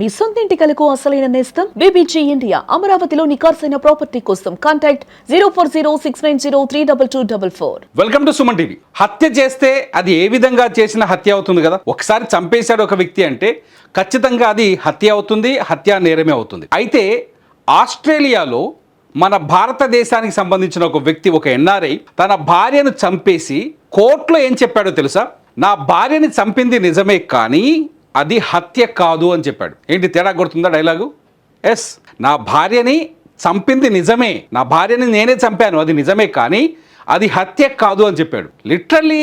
మీ సొంత ఇంటి కలకు అసలైన నేస్తం బీబీజీ ఇండియా. అమరావతిలో నికార్సైన ప్రాపర్టీ కోసం contact 0406903224. Welcome to Suman TV. హత్య చేస్తే అది ఏ విధంగా చేసిన హత్య అవుతుంది కదా. ఒకసారి చంపేశాడు ఒక వ్యక్తి అంటే ఖచ్చితంగా అది హత్య అవుతుంది, హత్యా నేరమే అవుతుంది. అయితే ఆస్ట్రేలియాలో మన భారతదేశానికి సంబంధించిన ఒక వ్యక్తి, ఒక ఎన్ఆర్ఐ, తన భార్యను చంపేసి కోర్టులో ఏం చెప్పాడో తెలుసా? నా భార్యని చంపింది నిజమే కానీ అది హత్య కాదు అని చెప్పాడు. ఏంటి తేడా కొడుతుందా డైలాగు? ఎస్, నా భార్యని చంపింది నిజమే, నా భార్యని నేనే చంపాను, అది నిజమే కానీ అది హత్య కాదు అని చెప్పాడు. లిటరల్లీ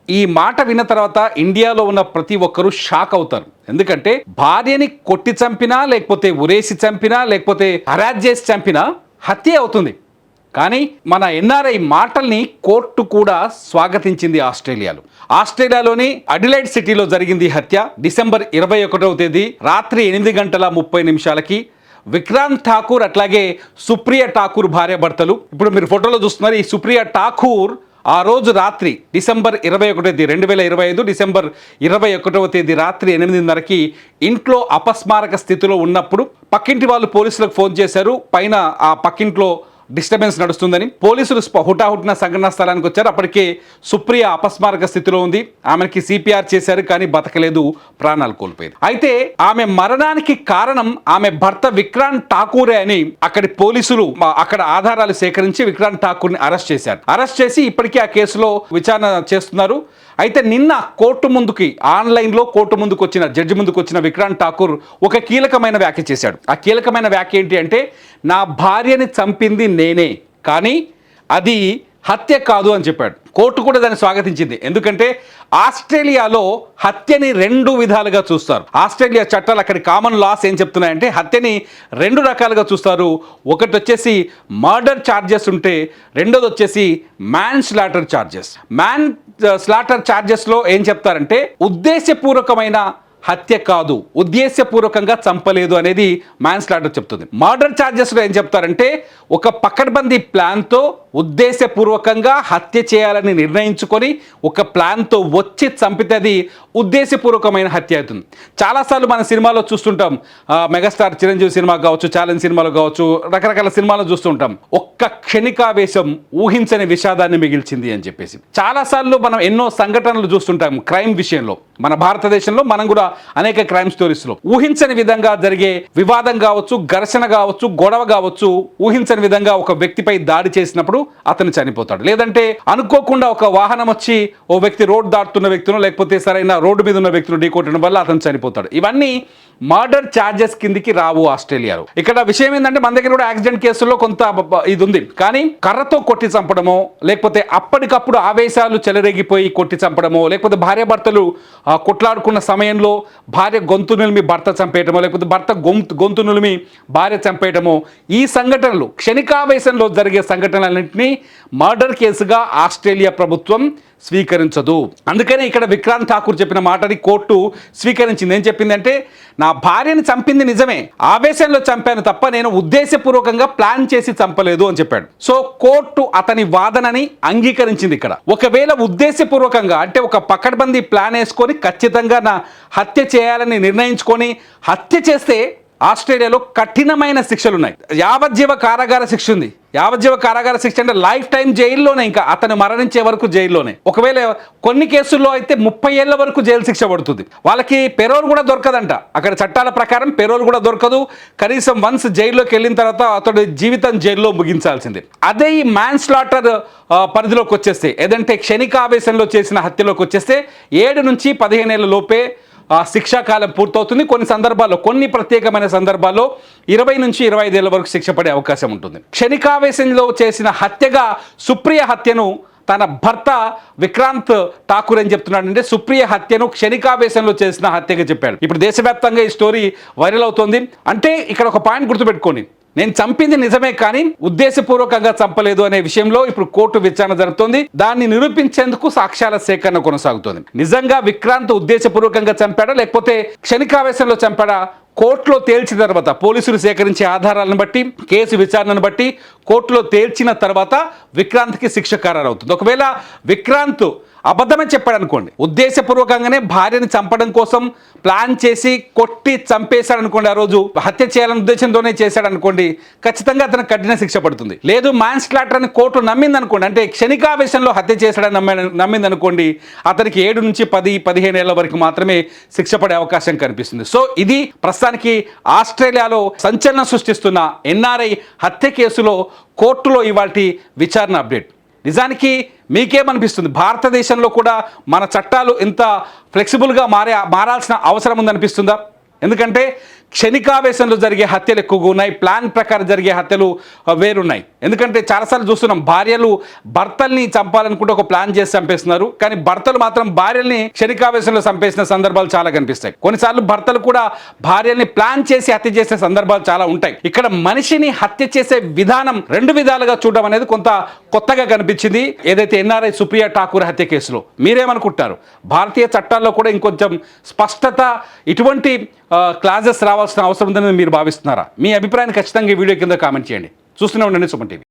ఈ మాట విన్న తర్వాత ఇండియాలో ఉన్న ప్రతి ఒక్కరూ షాక్ అవుతారు. ఎందుకంటే భార్యని కొట్టి చంపినా, లేకపోతే ఉరేసి చంపినా, లేకపోతే హరాజ్ చేసి చంపినా హత్య అవుతుంది. కానీ మన ఎన్ఆర్ఐ మాటల్ని కోర్టు కూడా స్వాగతించింది ఆస్ట్రేలియాలో. ఆస్ట్రేలియాలోని అడిలైడ్ సిటీలో జరిగింది హత్య. డిసెంబర్ 21వ తేదీ రాత్రి 8:30 విక్రాంత్ ఠాకూర్ అట్లాగే సుప్రియ ఠాకూర్ భార్యాభర్తలు. ఇప్పుడు మీరు ఫోటోలో చూస్తున్నారు. ఈ సుప్రియ ఠాకూర్ ఆ రోజు రాత్రి డిసెంబర్ 21వ తేదీ 2025 డిసెంబర్ 21వ తేదీ రాత్రి 8:30కి ఇంట్లో అపస్మారక స్థితిలో ఉన్నప్పుడు పక్కింటి వాళ్ళు పోలీసులకు ఫోన్ చేశారు. పైన ఆ పక్కింట్లో డిస్టర్బెన్స్ నడుస్తుందని పోలీసులు హుటాహుటిన సంఘటనా స్థలానికి వచ్చారు. అప్పటికే సుప్రియ అపస్మారక స్థితిలో ఉంది. ఆమెకి సిపిఆర్ చేశారు కానీ బతకలేదు, ప్రాణాలు కోల్పోయింది. అయితే ఆమె మరణానికి కారణం ఆమె భర్త విక్రాంత్ ఠాకూరే అని అక్కడి పోలీసులు అక్కడ ఆధారాలు సేకరించి విక్రాంత్ ఠాకూర్ని అరెస్ట్ చేశారు. అరెస్ట్ చేసి ఇప్పటికీ ఆ కేసులో విచారణ చేస్తున్నారు. అయితే నిన్న కోర్టు ముందుకి ఆన్లైన్లో కోర్టు ముందుకు వచ్చిన జడ్జి ముందుకు వచ్చిన విక్రాంత్ ఠాకూర్ ఒక కీలకమైన వ్యాఖ్య చేశాడు. ఆ కీలకమైన వ్యాఖ్య ఏంటి అంటే, నా భార్యని చంపింది నేనే కానీ అది హత్య కాదు అని చెప్పాడు. కోర్టు కూడా దాన్ని స్వాగతించింది. ఎందుకంటే ఆస్ట్రేలియాలో హత్యని 2 విధాలుగా చూస్తారు. ఆస్ట్రేలియా చట్టాలు, అక్కడి కామన్ లాస్ ఏం చెప్తున్నాయంటే హత్యని 2 రకాలుగా చూస్తారు. ఒకటి వచ్చేసి మర్డర్ ఛార్జెస్ ఉంటే, రెండోది వచ్చేసి manslaughter charges. Manslaughter ఛార్జెస్లో ఏం చెప్తారంటే ఉద్దేశపూర్వకమైన హత్య కాదు, ఉద్దేశపూర్వకంగా చంపలేదు అనేది మ్యాన్ స్లాటర్ చెప్తుంది. మర్డర్ ఛార్జెస్లో ఏం చెప్తారంటే ఒక పకడ్బందీ ప్లాన్తో ఉద్దేశపూర్వకంగా హత్య చేయాలని నిర్ణయించుకొని ఒక ప్లాన్తో వచ్చి చంపితే అది ఉద్దేశపూర్వకమైన హత్య అవుతుంది. చాలాసార్లు మన సినిమాలో చూస్తుంటాం. మెగాస్టార్ చిరంజీవి సినిమా కావచ్చు, ఛాలెంజ్ సినిమాలో కావచ్చు, రకరకాల సినిమాలో చూస్తుంటాం. ఒక్క క్షణికావేశం ఊహించని విషాదాన్ని మిగిల్చింది అని చెప్పేసి చాలాసార్లు మనం ఎన్నో సంఘటనలు చూస్తుంటాం. క్రైమ్ విషయంలో మన భారతదేశంలో మనం కూడా అనేక క్రైమ్ స్టోరీస్లో ఊహించని విధంగా జరిగే వివాదం కావచ్చు, ఘర్షణ కావచ్చు, గొడవ కావచ్చు, ఊహించని విధంగా ఒక వ్యక్తిపై దాడి చేసినప్పుడు అతను చనిపోతాడు. లేదంటే అనుకోకుండా ఒక వాహనం వచ్చి ఓ వ్యక్తి రోడ్డు దాటుతున్న వ్యక్తిను, లేకపోతే సరైన రోడ్డు మీద ఉన్న వ్యక్తిని ఢీకొట్టడం వల్ల అతను చనిపోతాడు. ఇవన్నీ మర్డర్ ఛార్జెస్ కిందికి రావు ఆస్ట్రేలియాలో. ఇక్కడ విషయం ఏంటంటే మన దగ్గర కూడా యాక్సిడెంట్ కేసుల్లో కొంత ఇది ఉంది. కానీ కర్రతో కొట్టి చంపడమో, లేకపోతే అప్పటికప్పుడు ఆవేశాలు చెలరేగిపోయి కొట్టి చంపడమో, లేకపోతే భార్యాభర్తలు కొట్లాడుకున్న సమయంలో భార్య గొంతు నిలిమి భర్త చంపేయటమో, లేకపోతే భర్త గొంతు నిలిమి భార్య చంపేయటమో, ఈ సంఘటనలు క్షణికావేశంలో జరిగే సంఘటనలన్నింటినీ మర్డర్ కేసుగా ఆస్ట్రేలియా ప్రభుత్వం స్వీకరించదు. అందుకనే ఇక్కడ విక్రాంత్ ఠాకూర్ చెప్పిన మాటని కోర్టు స్వీకరించింది. ఏం చెప్పిందంటే, నా భార్యని చంపింది నిజమే, ఆవేశంలో చంపాను తప్ప నేను ఉద్దేశపూర్వకంగా ప్లాన్ చేసి చంపలేదు అని చెప్పాడు. సో కోర్టు అతని వాదనని అంగీకరించింది. ఇక్కడ ఒకవేళ ఉద్దేశపూర్వకంగా అంటే ఒక పకడ్బందీ ప్లాన్ వేసుకొని ఖచ్చితంగా నా హత్య చేయాలని నిర్ణయించుకొని హత్య చేస్తే ఆస్ట్రేలియాలో కఠినమైన శిక్షలు ఉన్నాయి. యావజ్జీవ కారాగార శిక్ష ఉంది. యావజ్జీవ కారాగార శిక్ష అంటే లైఫ్ టైం జైల్లోనే, ఇంకా అతను మరణించే వరకు జైల్లోనే. ఒకవేళ కొన్ని కేసుల్లో అయితే 30 ఏళ్ల వరకు జైలు శిక్ష పడుతుంది. వాళ్ళకి పెరోల్ కూడా దొరకదంట. అక్కడ చట్టాల ప్రకారం పెరోల్ కూడా దొరకదు. కనీసం వన్స్ జైల్లోకి వెళ్ళిన తర్వాత అతడు జీవితం జైల్లో ముగించాల్సిందే. అదే ఈ మ్యాన్ స్లాటర్ పరిధిలోకి వచ్చేస్తే, ఏదంటే క్షణికావేశంలో చేసిన హత్యలోకి వచ్చేస్తే 7 నుంచి 15 ఏళ్ల లోపే శిక్షాకాలం పూర్తవుతుంది. కొన్ని ప్రత్యేకమైన సందర్భాల్లో 20 నుంచి 25 ఏళ్ల వరకు శిక్ష పడే అవకాశం ఉంటుంది. క్షణికావేశంలో చేసిన హత్యగా సుప్రియ హత్యను తన భర్త విక్రాంత్ ఠాకూర్ అని చెప్తున్నాడంటే సుప్రియ హత్యను క్షణికావేశంలో చేసిన హత్యగా చెప్పాడు. ఇప్పుడు దేశవ్యాప్తంగా ఈ స్టోరీ వైరల్ అవుతోంది. అంటే ఇక్కడ ఒక పాయింట్ గుర్తుపెట్టుకోండి, నేను చంపింది నిజమే కానీ ఉద్దేశపూర్వకంగా చంపలేదు అనే విషయంలో ఇప్పుడు కోర్టు విచారణ జరుగుతోంది. దాన్ని నిరూపించేందుకు సాక్ష్యాల సేకరణ కొనసాగుతోంది. నిజంగా విక్రాంత్ ఉద్దేశపూర్వకంగా చంపాడా లేకపోతే క్షణికావేశంలో చంపాడా కోర్టులో తేల్చిన తర్వాత, పోలీసులు సేకరించే ఆధారాలను బట్టి, కేసు విచారణను బట్టి కోర్టులో తేల్చిన తర్వాత విక్రాంత్కి శిక్ష ఖరారవుతుంది. ఒకవేళ విక్రాంత్ అబద్ధమే చెప్పాడు అనుకోండి, ఉద్దేశపూర్వకంగానే భార్యని చంపడం కోసం ప్లాన్ చేసి కొట్టి చంపేశాడు అనుకోండి, ఆ రోజు హత్య చేయాలనే ఉద్దేశంతోనే చేశాడు అనుకోండి, ఖచ్చితంగా అతనికి కఠిన శిక్ష పడుతుంది. లేదు మ్యాన్ స్లాటర్ అని కోర్టు నమ్మింది అనుకోండి, అంటే క్షణికావేశంలో హత్య చేశాడని నమ్మింది అనుకోండి, అతనికి 7 నుంచి 10-15 ఏళ్ల వరకు మాత్రమే శిక్ష పడే అవకాశం కనిపిస్తుంది. సో ఇది ప్రస్తుతానికి ఆస్ట్రేలియాలో సంచలనం సృష్టిస్తున్న ఎన్ఆర్ఐ హత్య కేసులో కోర్టులో ఇవాల్టి విచారణ అప్డేట్. నిజానికి మీకేమనిపిస్తుంది? భారతదేశంలో కూడా మన చట్టాలు ఇంత ఫ్లెక్సిబుల్గా మారాల్సిన అవసరం ఉందనిపిస్తుందా? ఎందుకంటే క్షణికావేశంలో జరిగే హత్యలు ఎక్కువగా ఉన్నాయి, ప్లాన్ ప్రకారం జరిగే హత్యలు వేరున్నాయి. ఎందుకంటే చాలాసార్లు చూస్తున్నాం, భార్యలు భర్తల్ని చంపాలనుకుంటే ఒక ప్లాన్ చేసి చంపేస్తున్నారు, కానీ భర్తలు మాత్రం భార్యల్ని క్షణికావేశంలో చంపేసిన సందర్భాలు చాలా కనిపిస్తాయి. కొన్నిసార్లు భర్తలు కూడా భార్యల్ని ప్లాన్ చేసి హత్య చేసే సందర్భాలు చాలా ఉంటాయి. ఇక్కడ మనిషిని హత్య చేసే విధానం 2 విధాలుగా చూడడం అనేది కొంత కొత్తగా కనిపించింది ఏదైతే ఎన్ఆర్ఐ సుప్రియా ఠాకూర్ హత్య కేసులో. మీరేమనుకుంటారు? భారతీయ చట్టాల్లో కూడా ఇంకొంచెం స్పష్టత, ఇటువంటి క్లాజెస్ రావాల్సిన అవసరం ఉందని మీరు భావిస్తున్నారా? మీ అభిప్రాయాన్ని ఖచ్చితంగా ఈ వీడియో కింద కామెంట్ చేయండి. చూస్తూనే ఉండండి సుమన్ టీవీ.